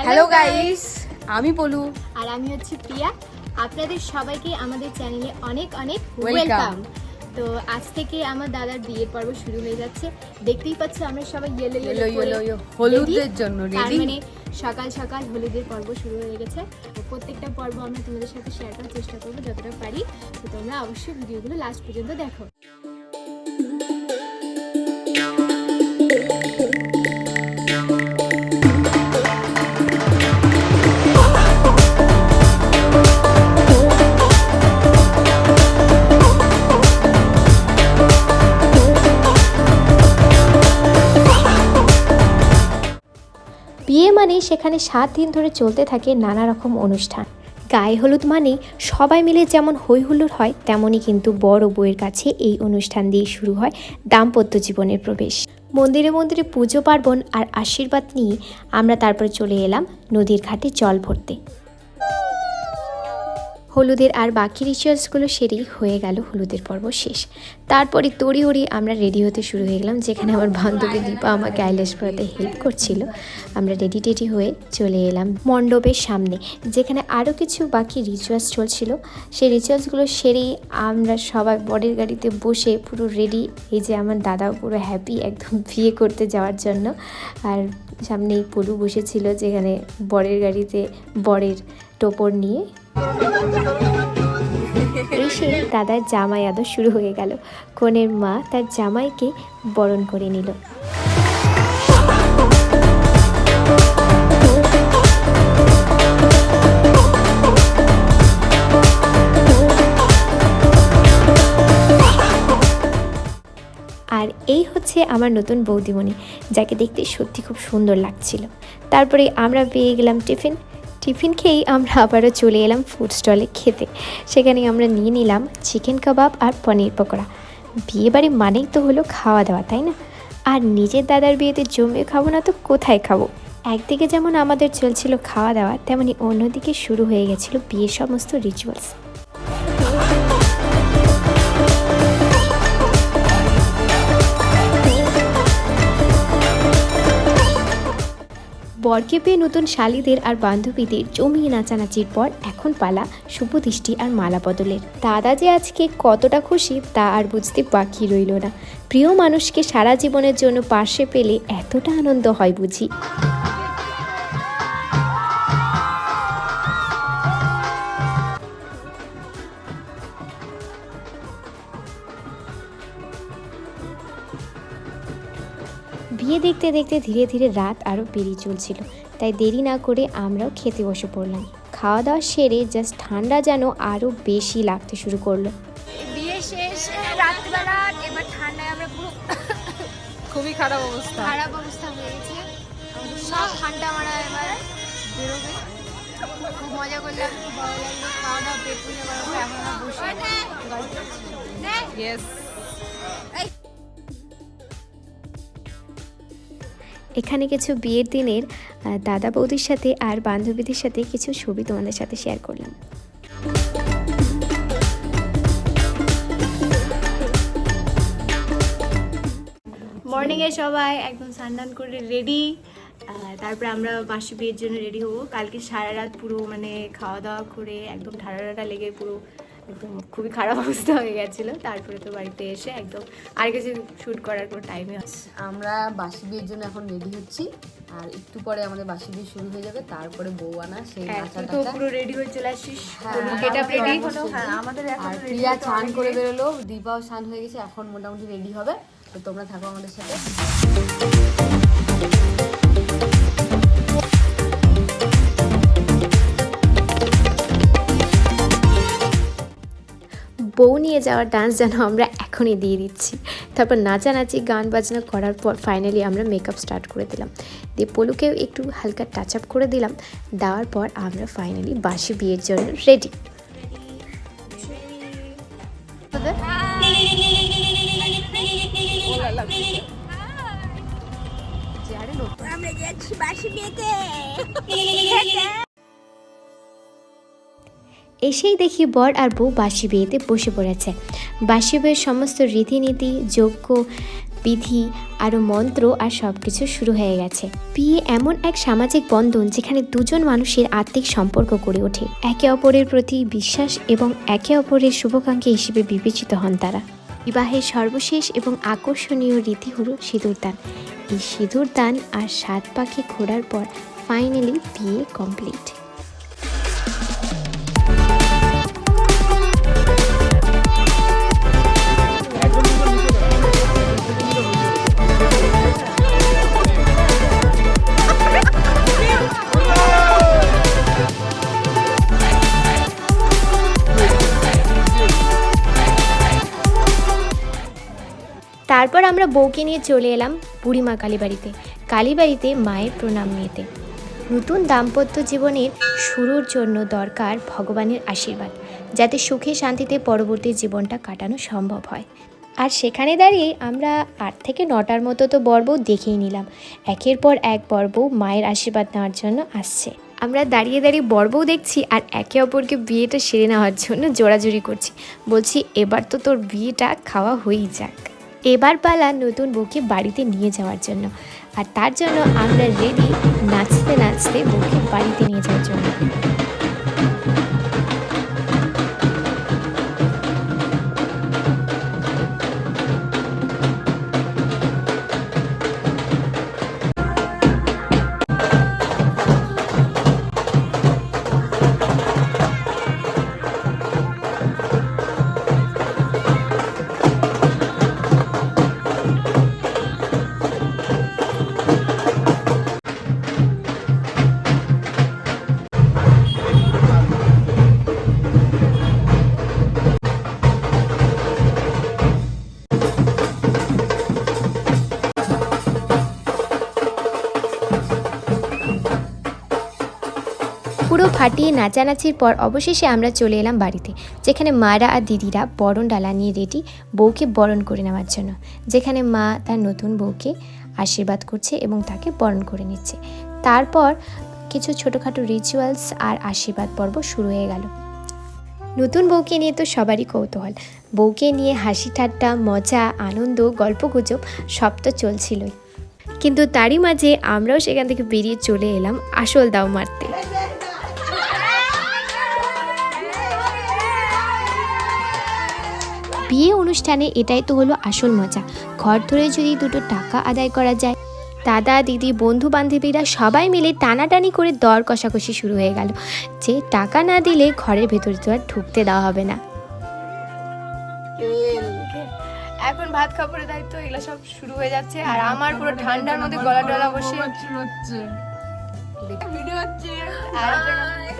Hello guys, আমি পলু আর আমি হচ্ছে প্রিয়া। আপনাদের সবাইকে আমাদের চ্যানেলে অনেক অনেক ওয়েলকাম। ওয়েলকাম। তো আজ থেকে আমার দাদার বিয়ের পর্ব শুরু হয়ে যাচ্ছে। দেখতেই পাচ্ছ আমরা সবাই ইয়েলো হলুদের জন্য তার রেডি। মানে সকাল সকাল হলুদের পর্ব শুরু হয়ে গেছে। তো প্রত্যেকটা পর্ব আমরা তোমাদের সাথে শেয়ার করার চেষ্টা করবো যতটা পারি। তো তোমরা অবশ্যই ভিডিওগুলো লাস্ট পর্যন্ত দেখো। বিয়ে মানে সেখানে 7 দিন ধরে চলতে থাকে নানা রকম অনুষ্ঠান। গায়ে হলুদ মানে সবাই মিলে যেমন হই হুল্লোড় হয়, তেমনই কিন্তু বড় বউয়ের কাছে এই অনুষ্ঠান দিয়ে শুরু হয় দাম্পত্য জীবনের প্রবেশ। মন্দিরে মন্দিরে পুজো পার্বণ আর আশীর্বাদ নিয়ে আমরা তারপরে চলে এলাম নদীর ঘাটে জল ভরতে। হলুদের আর বাকি রিচুয়ালসগুলো সেরেই হয়ে গেল হলুদের পর্ব শেষ। তারপরে তড়িঘড়ি আমরা রেডি হতে শুরু হয়ে গেলাম, যেখানে আমার বান্ধবী দীপা আমাকে আইল্যাশ পরাতে হেল্প করছিল। আমরা রেডি হয়ে চলে এলাম মণ্ডপের সামনে, যেখানে আরও কিছু বাকি রিচুয়ালস চলছিল। সেই রিচুয়ালসগুলো সেরেই আমরা সবাই বরের গাড়িতে বসে পুরো রেডি। এই যে আমার দাদাও পুরো হ্যাপি একদম বিয়ে করতে যাওয়ার জন্য। আর সামনেই পলু বসেছিল, যেখানে বরের গাড়িতে বরের টোপর নিয়ে। এসে দাদার জামাই আদর শুরু হয়ে গেল। কনের মা তার জামাইকে বরণ করে নিল। আর এই হচ্ছে আমার নতুন বৌদিমণি, যাকে দেখতে সত্যি খুব সুন্দর লাগছিল। তারপরে আমরা পেয়ে গেলাম টিফিন খেয়েই আমরা আবারও চলে এলাম ফুড স্টলে খেতে। সেখানে আমরা নিয়ে নিলাম চিকেন কাবাব আর পনির পকোড়া। বিয়েবাড়ি মানেই তো হলো খাওয়া দাওয়া, তাই না? আর নিজের দাদার বিয়েতে জমিয়ে খাবো না তো কোথায় খাবো? একদিকে যেমন আমাদের চলছিল খাওয়া দাওয়া, তেমনি অন্যদিকে শুরু হয়ে গেছিলো বিয়ের সমস্ত রিচুয়ালস। বরকে পেয়ে নতুন শালিদের আর বান্ধবীদের জমিয়ে নাচানাচির পর এখন পালা শুভদৃষ্টি আর মালা বদলের। দাদা যে আজকে কতটা খুশি তা আর বুঝতে বাকি রইল না। প্রিয় মানুষকে সারা জীবনের জন্য পাশে পেলে এতটা আনন্দ হয় বুঝি। বিয়ে দেখতে দেখতে ধীরে ধীরে রাত আরও পেরিয়ে চলছিল, তাই দেরি না করে আমরাও খেতে বসে পড়লাম। খাওয়া দাওয়া সেরে জাস্ট ঠান্ডা যেন আরও বেশি লাগতে শুরু করলো। বিয়ে শেষ রাতবেলা, এবার ঠান্ডায় আমরা পুরো খুবই খারাপ অবস্থা হয়ে গেছে। সব ঠান্ডা মারা এবার বেরোবে। খুব মজা করলাম, খুব ভালো লাগলো। খাওয়া দাওয়া পেট পুজো করার পর এখন আমরা বসে গল্প করছি। ইয়েস। এখানে কিছু বিয়ের দিনের দাদা বৌদির সাথে আর বান্ধবীদের সাথে কিছু ছবি তোমাদের সাথে শেয়ার করলাম। মর্নিংয়ে সবাই একদম স্নান করে রেডি। তারপরে আমরা বাসি বিয়ের জন্য রেডি হবো। কালকে সারা রাত পুরো মানে খাওয়া দাওয়া করে একদম ঠান্ডা লেগে পুরো একদম খুবই খারাপ অবস্থা হয়ে গেছিলো। তারপরে তো বাড়িতে এসে একদম আর কিছু শ্যুট করার কোনো টাইমে আছে। আমরা বাসি বিয়ের জন্য এখন রেডি হচ্ছি, আর একটু পরে আমাদের বাসি বিয়ে শুরু হয়ে যাবে। তারপরে বউ আনা, সেই নাচাটা তো পুরো রেডি হয়ে চলে আসিস। আমাদের এখন প্রিয়া স্নান করে বেরোলো, দীপাও স্নান হয়ে গেছে, এখন মোটামুটি রেডি হবে। তো তোমরা থাকো আমাদের সাথে। বউ নিয়ে যাওয়ার ডান্স যেন আমরা এখনই দিয়ে দিচ্ছি। তারপর নাচানাচি গান বাজনা করার পর ফাইনালি আমরা মেকআপ স্টার্ট করে দিলাম। দিয়ে পলুকেও একটু হালকা টাচ আপ করে দিলাম। দেওয়ার পর আমরা ফাইনালি বাসি বিয়ের জন্য রেডি। আমরা যাচ্ছি বাসি বিয়েতে। এসেই দেখি বর আর বউ বাসি বিয়েতে বসে পড়েছে। বাসি বিয়ের সমস্ত রীতিনীতি যজ্ঞ বিধি আরও মন্ত্র আর সব কিছু শুরু হয়ে গেছে। বিয়ে এমন এক সামাজিক বন্ধন যেখানে দুজন মানুষের আত্মিক সম্পর্ক গড়ে ওঠে, একে অপরের প্রতি বিশ্বাস এবং একে অপরের শুভাকাঙ্ক্ষী হিসেবে বিবেচিত হন তারা। বিবাহের সর্বশেষ এবং আকর্ষণীয় রীতি হলো সিঁদুরদান। এই সিঁদুরদান আর 7 পাখি ঘোরার পর ফাইনালি বিয়ে কমপ্লিট। তারপর আমরা বউকে নিয়ে চলে এলাম বুড়িমা কালীবাড়িতে মায়ের প্রণাম নিতে। নতুন দাম্পত্য জীবনের শুরুর জন্য দরকার ভগবানের আশীর্বাদ, যাতে সুখে শান্তিতে পরবর্তী জীবনটা কাটানো সম্ভব হয়। আর সেখানে দাঁড়িয়ে আমরা 8 থেকে 9টার মতো তো বরবউ দেখেই নিলাম। একের পর এক বরবউ মায়ের আশীর্বাদ নেওয়ার জন্য আসছে। আমরা দাঁড়িয়ে বরবউ দেখছি আর একে অপরকে বিয়েটা সেরে নেওয়ার জন্য জোড়াজুড়ি করছি। বলছি এবার তো তোর বিয়েটা খাওয়া হয়েই যাক। এবার পালা নতুন বউকে বাড়িতে নিয়ে যাওয়ার জন্য, আর তার জন্য আমরা রেডি নাচতে নাচতে বউকে বাড়িতে নিয়ে যাওয়ার জন্য। পুরো ফাটিয়ে নাচানাচির পর অবশেষে আমরা চলে এলাম বাড়িতে, যেখানে মারা আর দিদিরা বরণ ডালা নিয়ে রেডি বউকে বরণ করে নেওয়ার জন্য, যেখানে মা তার নতুন বউকে আশীর্বাদ করছে এবং তাকে বরণ করে নিচ্ছে। তারপর কিছু ছোটোখাটো রিচুয়ালস আর আশীর্বাদ পর্ব শুরু হয়ে গেল। নতুন বউকে নিয়ে তো সবারই কৌতূহল, বউকে নিয়ে হাসি ঠাট্টা মজা আনন্দ গল্পগুজব সব তো চলছিলই, কিন্তু তারই মাঝে আমরাও সেখান থেকে বেরিয়ে চলে এলাম আসল দাও মারতে। বিয়ে অনুষ্ঠানে এটাই তো হলো আসল মজা। ঘর ধরে যদি দুটো টাকা আদায় করা যায়, দাদা দিদি বন্ধু বান্ধবীরা সবাই মিলে টানাটানি করে দর কষাকষি শুরু হয়ে গেল যে টাকা না দিলে ঘরের ভেতরে তো আর ঢুকতে দেওয়া হবে না। এখন ভাত খাবারের দায়িত্ব এগুলো সব শুরু হয়ে যাচ্ছে, আর আমার পুরো ঠান্ডার মধ্যে গলা টলা বসে ভিডিও হচ্ছে।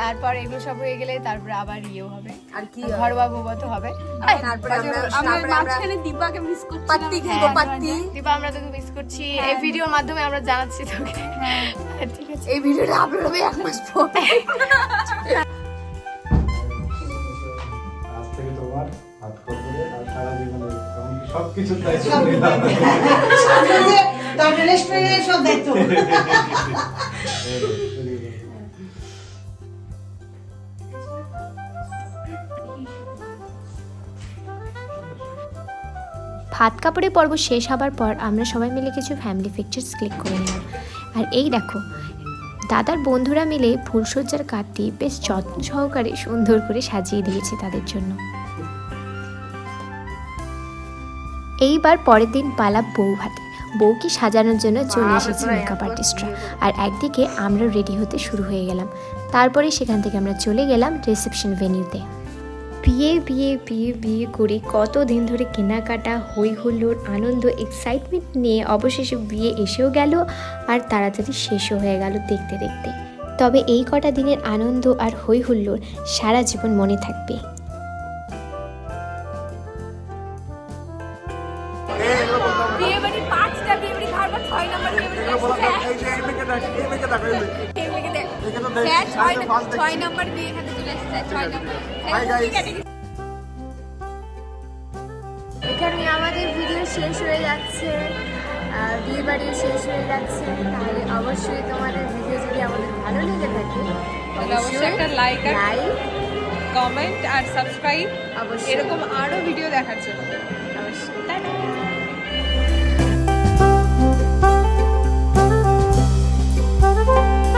তারপর এগুলো সব হয়ে গেলে তারপরে আবার ইয়েও হবে, আর কি ঘরোয়া বৌভাতও হবে। তারপরে আমরা মাঝখানে দীপাকে মিস করছি, পাত্তি কিনবো পাত্তি। দীপা আমরা তোকে মিস করছি, এই ভিডিওর মাধ্যমে আমরা জানাচ্ছি তোকে। ঠিক আছে, এই ভিডিওটা আপলোড হবে 1 মাস পর। আজ থেকে তোমার হাত করে আর সারা জীবনে সবকিছু দায়িত্ব নিলাম। তার রেস্টুরেন্টের সব দায়িত্ব। ভাত কাপড়ের পর্ব শেষ হবার পর আমরা সবাই মিলে কিছু ফ্যামিলি পিকচার্স ক্লিক করে নিলাম। আর এই দেখো দাদার বন্ধুরা মিলে ফুলসজ্জার কাঠটি বেশ যত্ন সহকারে সুন্দর করে সাজিয়ে দিয়েছে তাদের জন্য। এইবার পরের দিন পালা বউ ভাতে। বউকে সাজানোর জন্য চলে এসেছে মেকআপ আর্টিস্টরা, আর একদিকে আমরা রেডি হতে শুরু হয়ে গেলাম। তারপরে সেখান থেকে আমরা চলে গেলাম রিসেপশন ভেন্যুতে। বিয়ে করে কত দিন ধরে কেনাকাটা হই হুল্লোড় আনন্দ এক্সাইটমেন্ট নিয়ে অবশেষে বিয়ে এসেও গেল, আর তাড়াতাড়ি শেষও হয়ে গেল দেখতে দেখতে। তবে এই কটা দিনের আনন্দ আর হই হুল্লোড় সারা জীবন মনে থাকবে। এখানে আমাদের ভিডিও শেষ হয়ে যাচ্ছে, বিয়ে বাড়িও শেষ হয়ে যাচ্ছে। তাহলে অবশ্যই তোমাদের ভিডিও যদি আমাদের ভালো লেগে থাকে তাহলে অবশ্যই একটা লাইক কমেন্ট আর সাবস্ক্রাইব, এরকম আরো ভিডিও দেখার জন্য অবশ্যই।